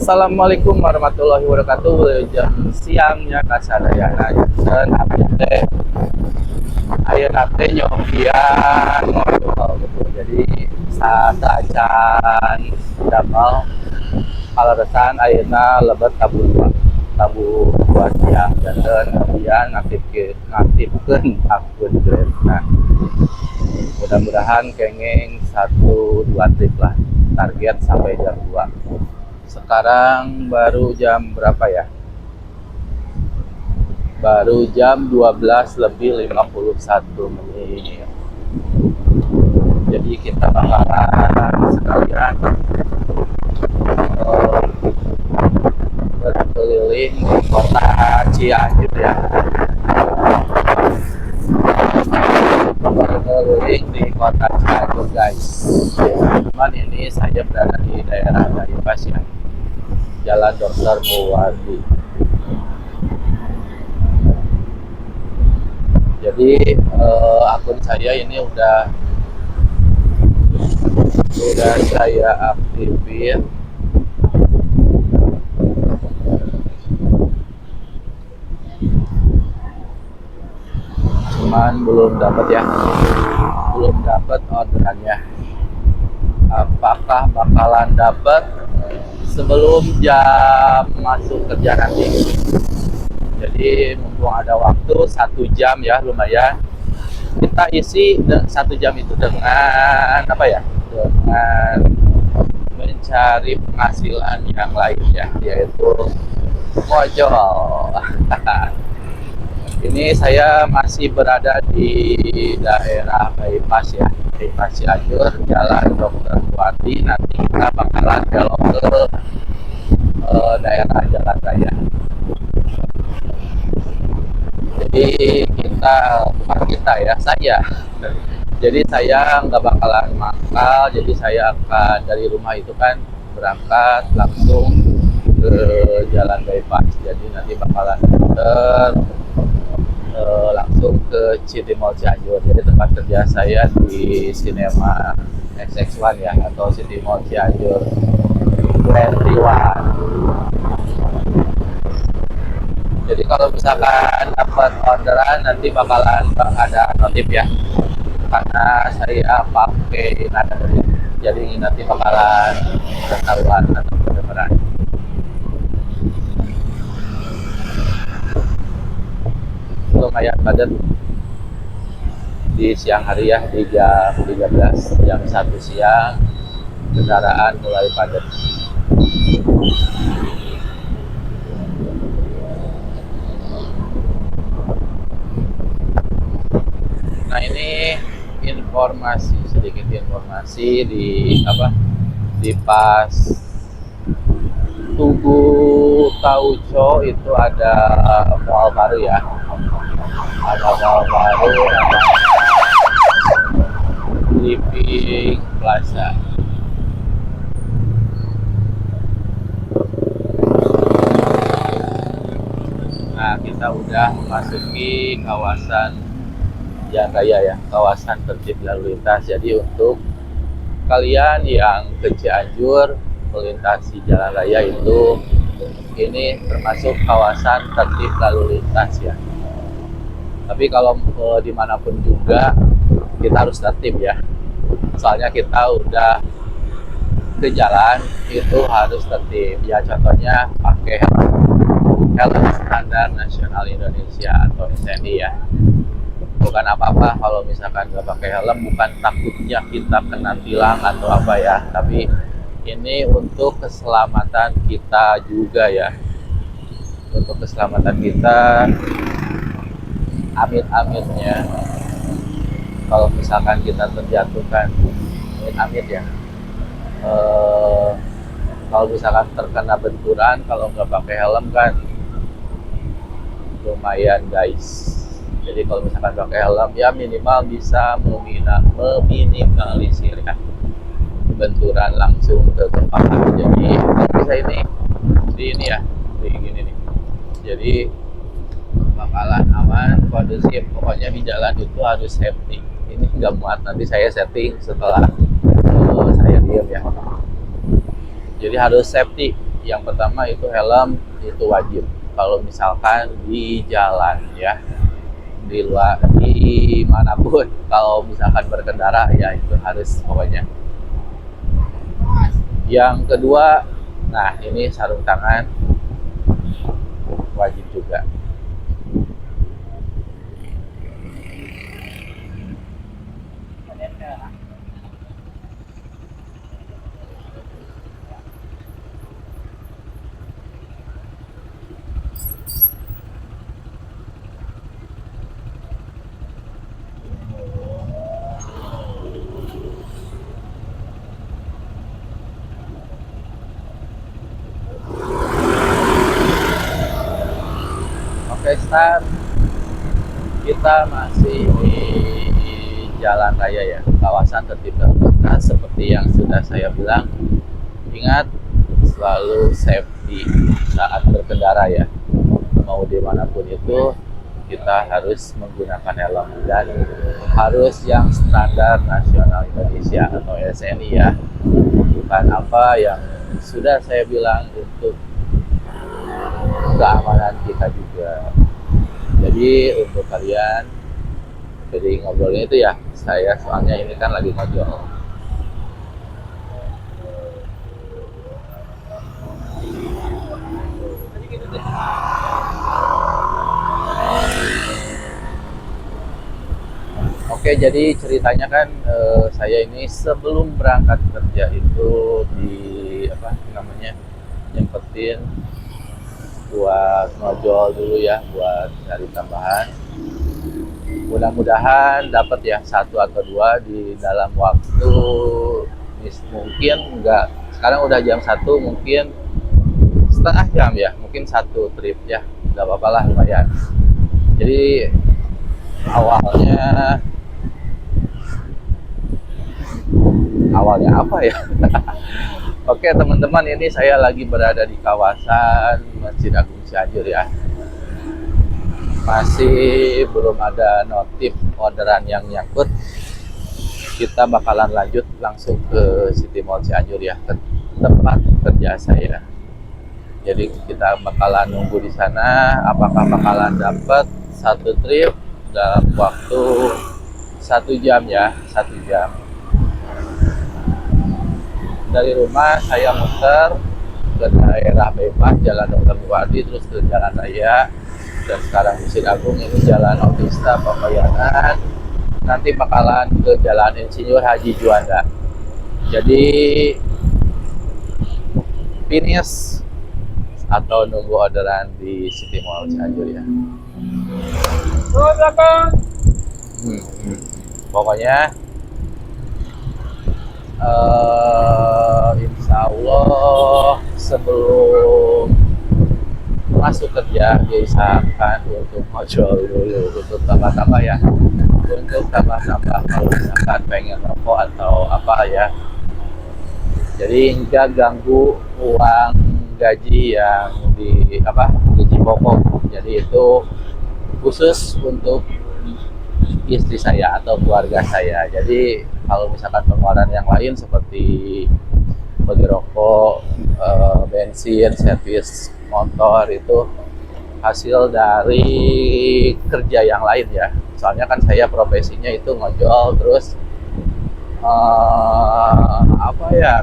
Assalamualaikum warahmatullahi wabarakatuh. Jam siangnya kasadayana dan update ayo nate nyobian ngobrol gitu. Jadi saat acan damel kalaresan ayeuna lebet tabu buat siang dan kemudian ngaktifkeun akun Grab. Nah, mudah-mudahan kenging 1-2 trip lah, target sampai jam 2. Sekarang baru jam berapa ya? Baru jam 12 lebih 51 menit. Jadi kita bakalan sekalian berkeliling di kota Cianjur ya. Berkeliling di kota Cianjur guys. Cuman ini saya berada di daerah Bypass ya, Jalan Dr. Muwardi. Jadi akun saya ini udah saya aktifin. Cuman belum dapat ya, belum dapat orderannya. Apakah bakalan dapat sebelum jam masuk kerja nanti? Jadi mumpung ada waktu 1 jam ya, lumayan kita isi 1 jam itu dengan apa ya, dengan mencari penghasilan yang lain ya, yaitu ngojol. Ini saya masih berada di daerah Bypass ya, Bypass Cianjur, Jalan Dr. Muwardi. Nanti kita bakalan belok ke daerah Jalan Raya. Jadi jadi saya nggak bakalan mangkal. Jadi saya akan dari rumah itu kan berangkat langsung ke Jalan Bypass. Jadi nanti bakalan langsung ke City Mall Cianjur. Jadi tempat kerja saya di Cinema XX1 ya, atau City Mall Cianjur 21. Jadi kalau misalkan dapat orderan nanti bakalan ada notif ya, karena saya pakai nada dari. Jadi nanti bakalan ketahuan atau kedengeran. Lumayan padat di siang hari ya, di jam 13, jam 1 siang kendaraan mulai padat. Nah, ini sedikit informasi di pas Tugu Tauco itu ada mall baru ya, ada mall baru namanya Living Plaza. Nah, kita udah memasuki kawasan Jalan Raya ya, kawasan tertib lalu lintas. Jadi untuk kalian yang ke Cianjur melintasi Jalan Raya itu, ini termasuk kawasan tertib lalu lintas ya. Tapi kalau dimanapun juga kita harus tertib ya. Soalnya kita udah ke jalan itu harus tertib ya. Contohnya pakai helm standar nasional Indonesia atau SNI ya. Bukan apa-apa kalau misalkan nggak pakai helm, bukan takutnya kita kena tilang atau apa ya, tapi ini untuk keselamatan kita juga ya, untuk keselamatan kita. Amit-amitnya kalau misalkan kita terjatuhkan, amit-amit ya, kalau misalkan terkena benturan kalau nggak pakai helm kan lumayan guys. Jadi kalau misalkan pakai helm ya minimal bisa meminimalisir ya benturan langsung ke kepala. Jadi kalau bisa ini ya, di gini nih. Jadi bakalan aman, kondusif. Pokoknya di jalan itu harus safety. Ini nggak muat, nanti saya setting setelah saya diam ya. Jadi harus safety. Yang pertama itu helm itu wajib. Kalau misalkan di jalan ya, di luar di manapun, kalau misalkan berkendara ya itu harus pokoknya. Yang kedua, nah ini sarung tangan wajib juga. Oke, start. Kita masih di jalan raya ya, kawasan tertib dan tertata. Seperti yang sudah saya bilang, ingat selalu safety saat berkendara ya. Mau dimanapun itu, kita harus menggunakan helm dan harus yang standar nasional Indonesia atau SNI ya. Bukan apa yang sudah saya bilang untuk keamanan kita juga. Jadi untuk kalian, jadi ngobrolnya itu ya, saya soalnya ini kan lagi ngobrol. Oke, jadi ceritanya kan saya ini sebelum berangkat kerja itu di apa namanya, nyempetin buat ngojol dulu ya, buat cari tambahan. Mudah-mudahan dapat ya satu atau dua di dalam waktu mungkin enggak, sekarang udah jam 1, mungkin setengah jam ya, mungkin satu trip ya, nggak apa-apa lah, lumayan. Jadi awalnya apa ya. Oke teman-teman, ini saya lagi berada di kawasan Masjid Agung Cianjur ya. Masih belum ada notif orderan yang nyangkut. Kita bakalan lanjut langsung ke City Mall Cianjur ya, ke tempat kerja saya. Jadi kita bakalan nunggu di sana apakah bakalan dapat satu trip dalam waktu 1 jam ya, 1 jam. Dari rumah saya muter ke daerah bebas, Jalan Dr. Muwardi, terus ke Jalan Raya, dan sekarang Masjid Agung, ini Jalan Otista Pamayanan, nanti bakalan ke Jalan Insinyur Haji Juanda. Jadi finish atau nunggu orderan di City Mall Cianjur ya. Pokoknya insya Allah sebelum masuk kerja diusahakan untuk ngojol dulu, untuk tambah-tambah ya, untuk tambah-tambah kalau misalkan pengen rokok atau apa ya. Jadi nggak ganggu uang gaji yang gaji pokok. Jadi itu khusus untuk istri saya atau keluarga saya. Jadi kalau misalkan pengeluaran yang lain seperti bagi rokok, bensin, servis motor, itu hasil dari kerja yang lain ya. Soalnya kan saya profesinya itu ngojol, terus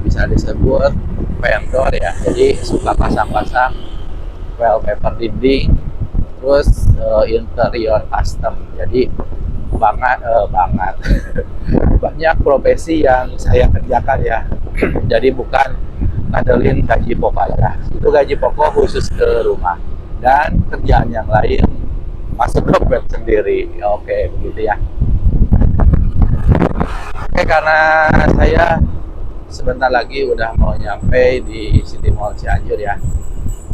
bisa disebut vendor ya. Jadi suka pasang-pasang wallpaper dinding, terus interior custom. Jadi banget banyak profesi yang saya kerjakan ya. Jadi bukan ngandelin gaji pokok aja, itu gaji pokok khusus ke rumah, dan kerjaan yang lain masuk dompet sendiri. Oke, begitu ya. Oke, karena saya sebentar lagi udah mau nyampe di City Mall Cianjur ya,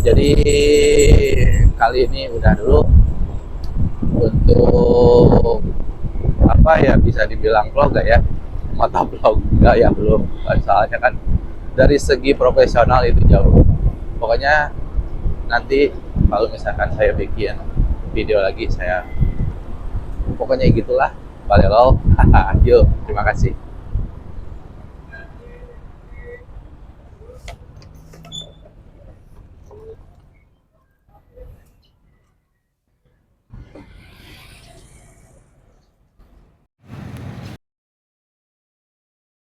jadi kali ini udah dulu untuk bisa dibilang vlog gak ya, motovlog enggak ya, belum, soalnya kan dari segi profesional itu jauh. Pokoknya nanti kalau misalkan saya bikin video lagi, saya pokoknya gitulah, balelol. Yuk, terima kasih.